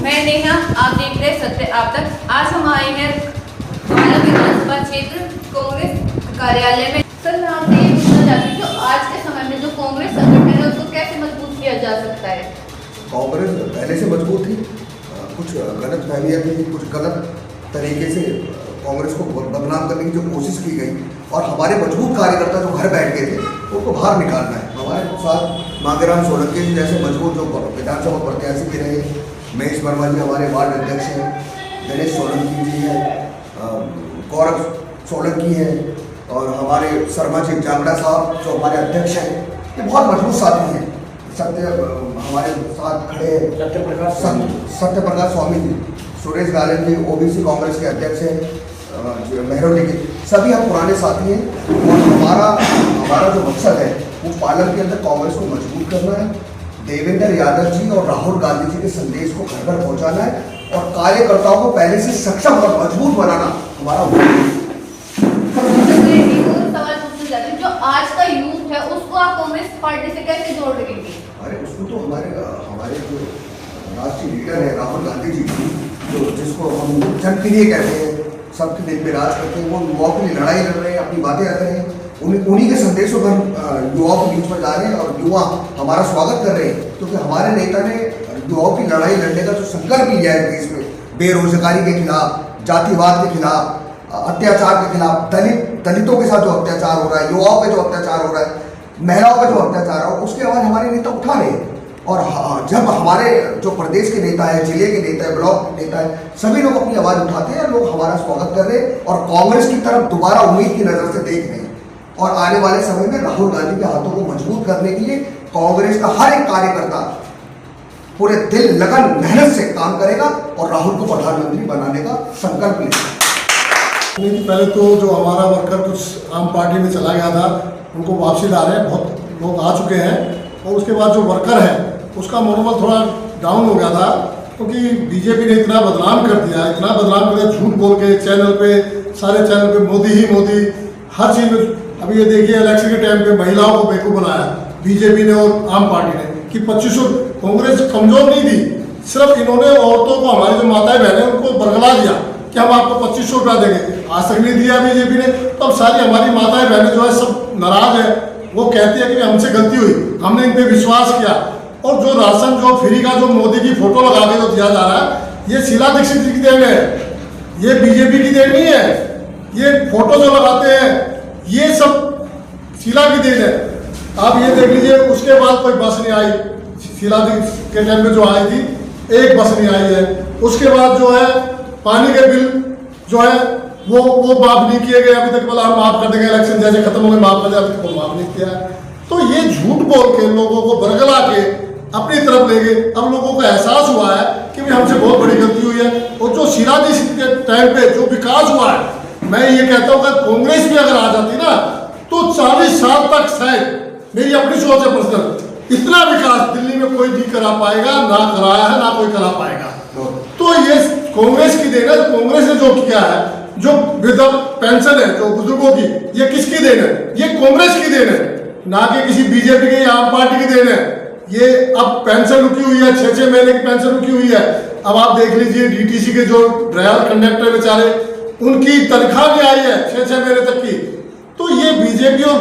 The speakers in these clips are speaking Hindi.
मैं नेहा, आप देख रहे हैं सत्य आप तक। आज हम आए हैं मानव विधानसभा क्षेत्र कांग्रेस कार्यालय में। सर, मैं आपसे ये पूछना चाहती हूँ, आज के समय में जो कांग्रेस संगठन है उसको कैसे मजबूत किया जा सकता है? कांग्रेस पहले से मजबूत थी, कुछ गलत फहमियाँ थी, कुछ गलत तरीके से कांग्रेस को बदनाम करने की जो कोशिश की गई और हमारे मजबूत कार्यकर्ता जो घर बैठ गए थे उनको बाहर निकालना है। हमारे साथ मांगेराम सोलंकी जी जैसे मजबूत जो विधानसभा प्रत्याशी भी रहे, महेश वर्मा जी हमारे वार्ड अध्यक्ष हैं, गणेश सोलंकी जी हैं, गौरव सोलंकी हैं और हमारे शर्मा जी जांगड़ा साहब जो हमारे अध्यक्ष हैं, ये बहुत मजबूत साथी हैं। हमारे साथ खड़े हैं सत्य प्रकाश स्वामी जी, सुरेश गालन जी ओबीसी कांग्रेस के अध्यक्ष हैं, मेहरौली के, सभी हम पुराने साथी हैं और हमारा जो मकसद है वो पार्लियामेंट के अंदर कांग्रेस को मजबूत करना है, देवेंद्र यादव जी और राहुल गांधी जी के संदेश को घर घर पहुंचाना है और कार्यकर्ताओं को पहले से सक्षम और मजबूत बनाना हमारा जो आज का यूथ है उसको आप कांग्रेस पार्टी से कैसे जोड़ देंगे? अरे उसको तो हमारे जो राष्ट्रीय लीडर है राहुल गांधी जी, जो जिसको हम जनप्रिय कहते हैं, सबके दिल पे राज करते हैं, वो युवाओं के लिए लड़ाई लड़ रहे हैं, अपनी बातें रख रहे हैं, उन्हीं के संदेश को हम युवाओं के बीच में जा रहे हैं और युवा हमारा स्वागत कर रहे हैं क्योंकि हमारे नेता ने युवाओं की लड़ाई लड़ने का जो संकल्प लिया है देश में, बेरोजगारी के खिलाफ, जातिवाद के खिलाफ, अत्याचार के खिलाफ, दलितों के साथ जो अत्याचार हो रहा है, युवाओं पे जो अत्याचार हो रहा है, महिलाओं पे जो अत्याचार हो, उसकी आवाज़ हमारे नेता उठा रहे हैं। और जब हमारे जो प्रदेश के नेता है, जिले के नेता है, ब्लॉक के नेता है, सभी लोग अपनी आवाज़ उठाते हैं, लोग हमारा स्वागत कर रहे हैं और कांग्रेस की तरफ दोबारा उम्मीद की नज़र से देख रहे हैं और आने वाले समय में राहुल गांधी के हाथों को मजबूत करने के लिए कांग्रेस का हर एक कार्यकर्ता पूरे दिल लगन मेहनत से काम करेगा और राहुल को प्रधानमंत्री बनाने का संकल्प लेगा। पहले तो जो हमारा वर्कर कुछ आम पार्टी में चला गया था उनको वापसी ला रहे हैं, बहुत लोग आ चुके हैं और उसके बाद जो वर्कर है उसका मनोबल थोड़ा डाउन हो गया था क्योंकि बीजेपी ने इतना बदनाम कर दिया, झूठ बोल के चैनल पे, सारे चैनल पे मोदी ही मोदी, हर चीज़ में। अभी ये देखिए इलेक्शन के टाइम पे महिलाओं को बेवकूफ़ बनाया बीजेपी ने और आम पार्टी ने कि 2500, कांग्रेस कमजोर नहीं थी, सिर्फ इन्होंने औरतों को, हमारी जो माताएं बहनें उनको बरगला दिया कि हम आपको 2500 रुपया देंगे, आज तक नहीं दिया बीजेपी ने। तो अब सारी हमारी माताएं बहनें जो है सब नाराज है, वो कहती है कि हमसे गलती हुई, हमने इन पे विश्वास किया। और जो राशन जो फ्री का जो मोदी की फोटो लगा के जो दिया जा रहा है, ये शीला दीक्षित जी की देन है, ये बीजेपी की देन नहीं है। ये फोटो जो लगाते हैं ये सब शीला की देन है। आप ये देख लीजिए, उसके बाद कोई बस नहीं आई, शीला दीक्षित के टाइम में जो आई थी एक बस नहीं आई है। उसके बाद जो है पानी के बिल जो है वो माफ नहीं किए गए, अभी तक बोला हम माफ कर देंगे, इलेक्शन जैसे खत्म हो गए माफ कर दिया, अभी तक माफ नहीं किया। तो ये झूठ बोल के लोगों को बरगला के अपनी तरफ ले गए। अब लोगों को एहसास हुआ है कि भाई हमसे बहुत बड़ी गलती हुई है। और जो शीला दीक्षित के टाइम पे जो विकास हुआ है, मैं ये कहता हूँ कि कांग्रेस भी अगर आ जाती ना तो 40 साल तक शायद, मेरी अपनी सोच है पर्सनल, इतना विकास दिल्ली में कोई नहीं करा पाएगा, ना कराया है ना कोई करा पाएगा। तो ये कांग्रेस की देन है, कांग्रेस ने जो किया है, जो वृद्धा पेंशन है जो बुजुर्गों की, ये किसकी देन है? ये कांग्रेस की देन है, ना कि किसी बीजेपी की या आम पार्टी की देन है। ये अब पेंशन रुकी हुई है, 6-6 महीने की पेंशन रुकी हुई है। अब आप देख लीजिए डीटीसी के जो ड्राइवर कंडक्टर बेचारे, उनकी तनख्वाह नहीं आई है 6-6 महीने तक की। तो ये बीजेपी और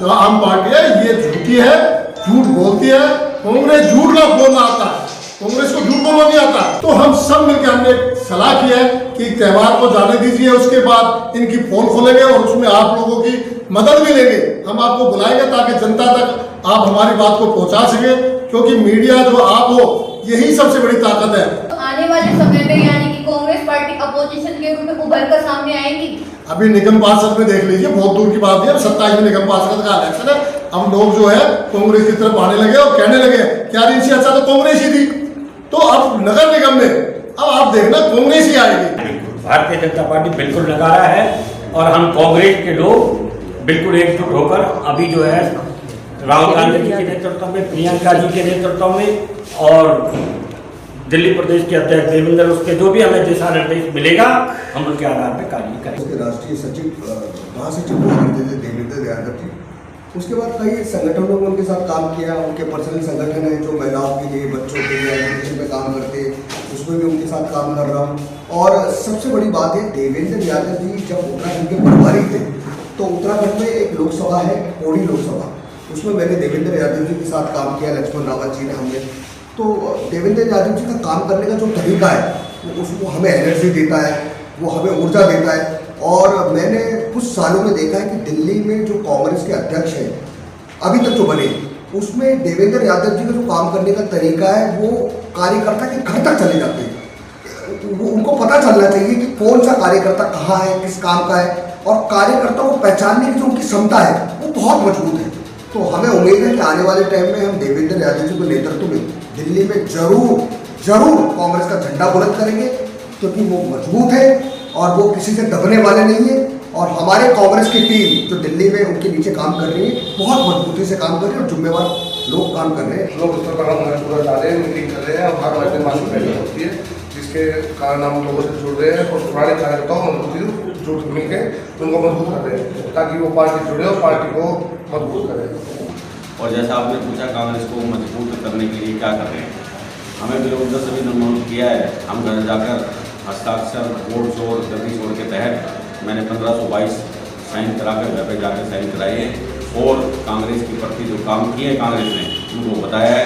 जो आम पार्टी है ये झूठी है, झूठ बोलती है। कांग्रेस झूठ का बोलना आता है, कांग्रेस को झूठ बोलना नहीं आता। तो हम सब मिलकर हमने सलाह की है कि त्योहार को जाने दीजिए, उसके बाद इनकी पोल खोलेंगे और उसमें आप लोगों की मदद भी लेंगे। हम आपको बुलाएंगे ताकि जनता तक आप हमारी बात को पहुंचा सके, क्योंकि मीडिया जो आप हो यही सबसे बड़ी ताकत है। तो आने वाले समय में यानी कि कांग्रेस पार्टी अपोजिशन के रूप में उभर कर सामने आएगी। अभी निगम पार्षद में देख लीजिए, बहुत दूर की बात है, अब 27 में निगम पार्षद का इलेक्शन है। अब लोग जो है कांग्रेस की तरफ आने लगे और कहने लगे क्या इनसे अच्छा तो कांग्रेस ही थी। तो अब नगर निगम में अब आप देखना कांग्रेस ही आएगी। भारतीय जनता पार्टी बिल्कुल नकारा है और हम कांग्रेस के लोग बिल्कुल एकजुट होकर अभी जो है राहुल गांधी जी के नेतृत्व में, प्रियंका जी के नेतृत्व में और दिल्ली प्रदेश के अध्यक्ष देवेंद्र, उसके जो भी हमें दिशा निर्देश मिलेगा हम उनके आधार पर कार्य करेंगे। राष्ट्रीय सचिव महासचिव हुआ करते थे देवेंद्र यादव जी, उसके बाद कई संगठनों में उनके साथ काम किया। उनके पर्सनल संगठन है जो महिलाओं के लिए, बच्चों के लिए एजुकेशन पे काम करते, उसमें उसमें भी उनके साथ काम कर रहा हूँ। और सबसे बड़ी बात है, देवेंद्र यादव जी जब उत्तराखंड के प्रभारी थे तो उत्तराखंड में एक लोकसभा है पौड़ी लोकसभा, उसमें मैंने देवेंद्र यादव जी के साथ काम किया, लक्ष्मण रावत जी ने हमने। तो देवेंद्र यादव जी का काम करने का जो तरीका है उसको हमें एनर्जी देता है, वो हमें ऊर्जा देता है। और मैंने कुछ सालों में देखा है कि दिल्ली में जो कांग्रेस के अध्यक्ष हैं अभी तक जो बने, उसमें देवेंद्र यादव जी का जो काम करने का तरीका है वो कार्यकर्ता के घर तक चले जाते हैं। वो उनको पता चलना चाहिए कि कौन सा कार्यकर्ता कहाँ है, किस काम का है, और कार्यकर्ता को पहचानने की जो उनकी क्षमता है वो बहुत मजबूत है। तो हमें उम्मीद है कि आने वाले टाइम में हम देवेंद्र यादव जी के नेतृत्व में दिल्ली में जरूर कांग्रेस का झंडा बुलंद करेंगे, क्योंकि वो मजबूत है और वो किसी से दबने वाले नहीं है। और हमारे कांग्रेस की टीम जो दिल्ली में उनके नीचे काम कर रही है बहुत मजबूती से काम कर रही है और जिम्मेवार लोग काम कर रहे हैं। लोग उस पर पूरा जा रहे हैं, मीटिंग कर रहे हैं और हर वाले मासिक बैठक होती है, जिसके कारण हम लोगों से जुड़ रहे हैं और पुराने कार्यकर्ताओं मजबूती जुड़ मिलकर उनको मजबूत कर रहे हैं ताकि वो पार्टी जुड़े और पार्टी को मजबूत करें। और जैसा आपने पूछा कांग्रेस को मजबूत करने के लिए क्या कर रहे हैं, हमें विरोध सभी ने अनुरोध किया है। हम घर जाकर हस्ताक्षर वोट जोड़ गति जोड़ के तहत मैंने 1522 साइन कराकर घर पर जाकर साइन कराए हैं और कांग्रेस के प्रति जो काम किए हैं कांग्रेस ने उनको बताया है।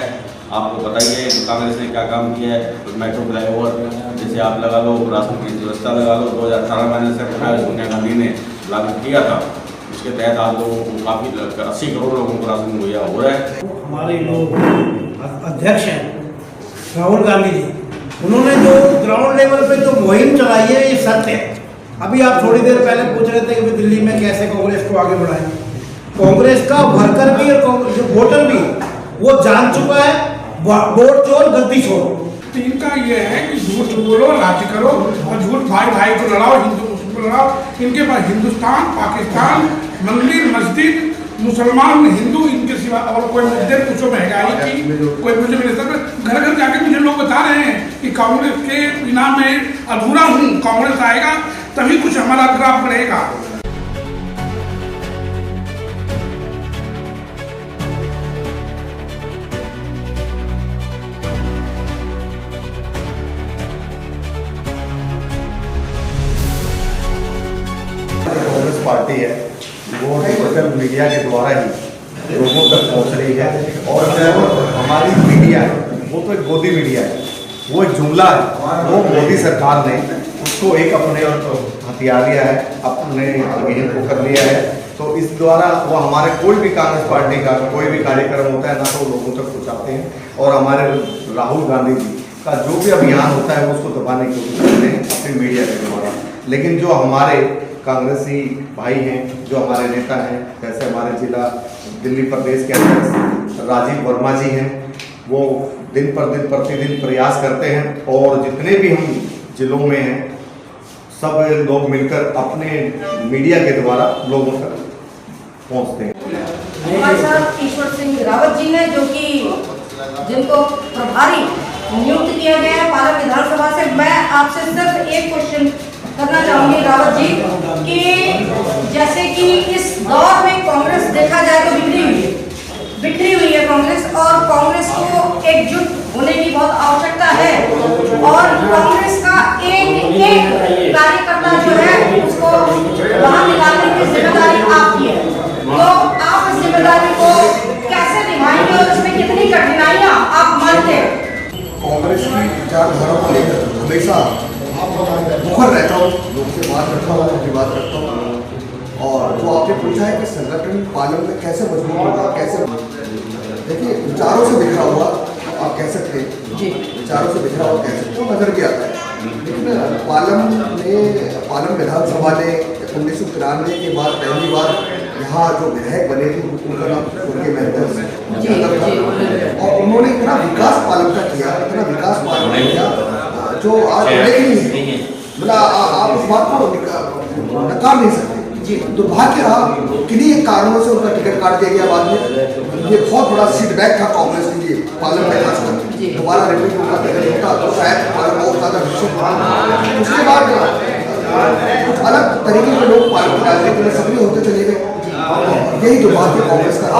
आपको बताइए तो कांग्रेस ने क्या काम किया है, तो मेट्रो फ्लाईओवर जैसे आप लगा लो, राशन की व्यवस्था लगा लो, 2018 में से सोनिया गांधी ने लागू किया था, उसके तहत आप लोगों को काफ़ी 80 करोड़ लोगों को राशन मुहैया हो रहा है। हमारे लोग अध्यक्ष हैं राहुल गांधी जी, उन्होंने जो ग्राउंड लेवल पे जो मुहिम चलाई है ये सत्य है। अभी आप थोड़ी देर पहले पूछ रहे थे कि दिल्ली में कैसे कांग्रेस को आगे बढ़ाएं। कांग्रेस का वर्कर भी और जो वोटर भी वो जान चुका है, वोट चोर गद्दी छोड़ो। इनका ये है कि झूठ बोलो, राज्य करो और झूठ भाई भाई को लड़ाओ, हिंदू मुस्लिम को लड़ाओ। इनके पास हिंदुस्तान, पाकिस्तान, मंदिर, मस्जिद, मुसलमान, हिंदू, इनके सिवा और कोई मुद्दे पूछो, महंगाई की कोई मुझे मेरे साथ घर घर जाके मुझे लोग बता रहे हैं कि कांग्रेस के बिना मैं अधूरा हूँ, कांग्रेस आएगा तभी कुछ हमारा ग्राफ बढ़ेगा। कांग्रेस पार्टी है वो सोशल मीडिया के द्वारा ही लोगों तक पहुंच रही है और जो हमारी मीडिया है वो तो एक गोदी मीडिया है, वो एक जुमला है। वो मोदी सरकार ने उसको एक अपने हथियार लिया है, अपने अभियान को कर लिया है। तो इस द्वारा वो हमारे कोई भी कांग्रेस पार्टी का कोई भी कार्यक्रम होता है ना तो लोगों तक पहुँचाते हैं और हमारे राहुल गांधी जी का जो भी अभियान होता है वो उसको दबाने की कोशिश करते हैं अपनी मीडिया के द्वारा। लेकिन जो हमारे कांग्रेसी भाई हैं, जो हमारे नेता हैं, जैसे हमारे जिला दिल्ली प्रदेश के अध्यक्ष राजीव वर्मा जी हैं, वो दिन पर दिन प्रतिदिन प्रयास करते हैं और जितने भी हम जिलों में हैं सब लोग मिलकर अपने मीडिया के द्वारा लोगों तक पहुंचते हैं। हमारे साथ ईश्वर सिंह रावत जी ने जो कि जिनको प्रभारी नियुक्त किया गया है पालम विधानसभा से। मैं आपसे सिर्फ एक क्वेश्चन करना चाहूंगी रावत जी कि जैसे कि इस दौर में कांग्रेस देखा जाए तो बिखरी हुई है कांग्रेस और कांग्रेस को एकजुट होने की बहुत आवश्यकता है और कांग्रेस का एक कार्यकर्ता जो है उसको बाहर निकालने की जिम्मेदारी आपकी है। तो आप इस जिम्मेदारी को कैसे निभाएंगे और इसमें कितनी कठिनाइयां आप मानते हैं? कांग्रेस की विचारधारा को लेकर हमेशा मुखर रहता हूँ, लोग से बात रखता हूँ, अपनी बात रखता हूँ। और जो आपने पूछा है कि संगठन पालन में कैसे मजबूत होगा, कैसे, देखिए विचारों से बिखरा हुआ आप कह सकते हैं, विचारों से बिखरा हुआ कह सकते हो, नजर भी आता है। लेकिन पालम विधानसभा ने 1993 के बाद पहली बार यहाँ जो विधायक बने थे उनका नाम स्वर्गीय महंत था और उन्होंने इतना विकास पालन का किया, इतना विकास पालन किया जो आज नहीं है, मतलब आप उस बात को नकार नहीं सकते। दुर्भाग्य रहा, किन्हीं कारणों से उनका टिकट काट दिया गया बाद में। ये बहुत बड़ा सीटबैक था कांग्रेस के लिए पालम में, खासकर दोबारा रिपीट उनका टिकट होता तो शायद पालम बहुत ज़्यादा विकसित था। उसके बाद कुछ अलग तरीके के लोग पालम की राजनीति में सक्रिय होते चले गए, यही दुर्भाग्य कांग्रेस का रहा।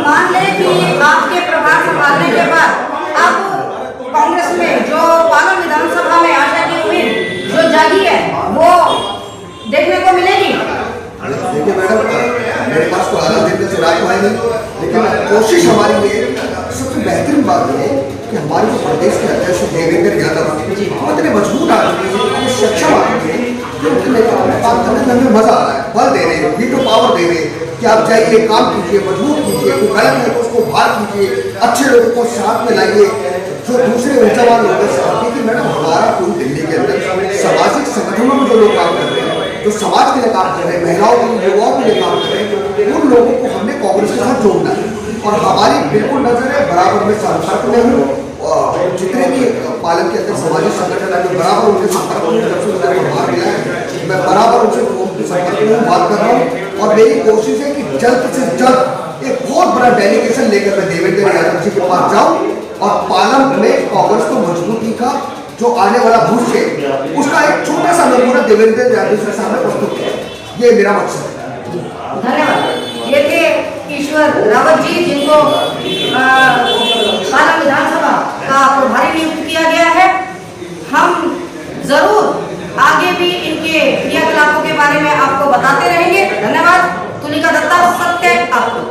मान लें कि आपके प्रभार संभालने के बाद अब कांग्रेस कि हमारे जो प्रदेश के अध्यक्ष देवेंद्र यादव वो इतने मजबूत आदमी हैं, इतने सक्षम आदमी हैं कि उनके नेताओं में काम करने में हमें मजा आ रहा है। बल दे रहे हैं, वीटो पावर दे रहे हैं कि आप जाइए, काम कीजिए, मजबूत कीजिए, कोई गलत है तो उसको बाहर कीजिए, अच्छे लोगों को साथ में लाइए, जो दूसरे ऊर्जावान लोगों के साथ। क्योंकि मैडम हमारा पूरी दिल्ली के अंदर सामाजिक संगठनों में जो लोग काम कर रहे हैं, जो समाज के लिए काम कर रहे हैं, महिलाओं के लिए, युवाओं के लिए काम कर रहे हैं, उन लोगों को हमने कांग्रेस के साथ जोड़ना है। और हमारी बिल्कुल नजर है बराबर में संपर्क में हूँ, जितने भी पालन के अंदर सामाजिक संगठन है मैं बराबर उनके संपर्क में, जब से मुझे व्यवहार मिला है मैं बराबर उनसे संपर्क में बात कर रहा हूँ। और मेरी कोशिश है कि जल्द से जल्द एक बहुत बड़ा डेलीगेशन लेकर मैं देवेंद्र यादव जी के पास जाऊँ और पालन में कांग्रेस को मजबूती का जो आने वाला भविष्य है उसका एक छोटा सा नमूना देवेंद्र यादव जी के सामने प्रस्तुत किया। ये मेरा मकसद है। धन्यवाद। ये थे ईश्वर रावत जी, जिनको पाला विधानसभा का प्रभारी नियुक्त किया गया है। हम जरूर आगे भी इनके क्रियाकलापों के बारे में आपको बताते रहेंगे। धन्यवाद। तुलिका दत्ता, सत्य आपको।